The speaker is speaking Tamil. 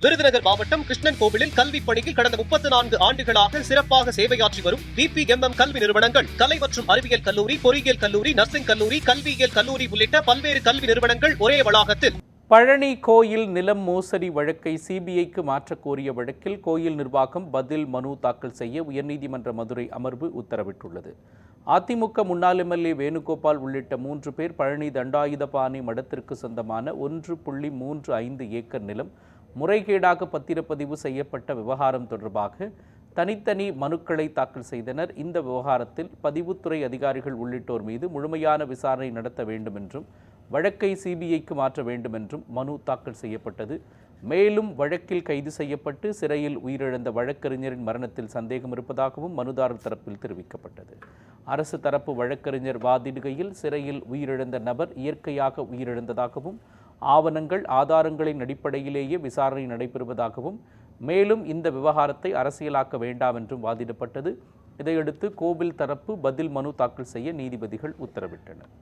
விருதுநகர் மாவட்டம் கிருஷ்ணன் கோவிலில் கல்வி பணியில் கடந்த 34 ஆண்டுகளாக சிறப்பாக சேவையாற்றி வரும் VPMM கல்வி நிறுவனங்கள், கலை மற்றும் அறிவியல் கல்லூரி, பொறியியல் கல்லூரி, நர்சிங் கல்லூரி, கல்வியியல் கல்லூரி உள்ளிட்ட பல்வேறு கல்வி நிறுவனங்கள் ஒரே வளாகத்தில். பழனி கோயில் நிலம் மோசடி வழக்கை CBIக்கு மாற்றக் கோரிய வழக்கில் கோயில் நிர்வாகம் பதில் மனு தாக்கல் செய்ய உயர்நீதிமன்ற மதுரை அமர்வு உத்தரவிட்டுள்ளது. அதிமுக முன்னாள் MLA வேணுகோபால் உள்ளிட்ட 3 பேர் பழனி தண்டாயுதபாணி மடத்திற்கு சொந்தமான 1.35 ஏக்கர் நிலம் முறைகேடாக பத்திரப்பதிவு செய்யப்பட்ட விவகாரம் தொடர்பாக தனித்தனி மனுக்களை தாக்கல் செய்தனர். இந்த விவகாரத்தில் பதிவுத்துறை அதிகாரிகள் உள்ளிட்டோர் மீது முழுமையான விசாரணை நடத்த வேண்டும் என்றும் வழக்கை CBIக்கு மாற்ற வேண்டும் என்றும் மனு தாக்கல் செய்யப்பட்டது. மேலும் வழக்கில் கைது செய்யப்பட்டு சிறையில் உயிரிழந்த வழக்கறிஞரின் மரணத்தில் சந்தேகம் இருப்பதாகவும் மனுதாரர் தரப்பில் தெரிவிக்கப்பட்டது. அரசு தரப்பு வழக்கறிஞர் வாதிடுகையில் சிறையில் உயிரிழந்த நபர் இயற்கையாக உயிரிழந்ததாகவும் ஆவணங்கள் ஆதாரங்களின் அடிப்படையிலேயே விசாரணை நடைபெறுவதாகவும் மேலும் இந்த விவகாரத்தை அரசியலாக்க வேண்டாம் என்றும் வாதிடப்பட்டது. இதையடுத்து கோவில் தரப்பு பதில் மனு தாக்கல் செய்ய நீதிபதிகள் உத்தரவிட்டனர்.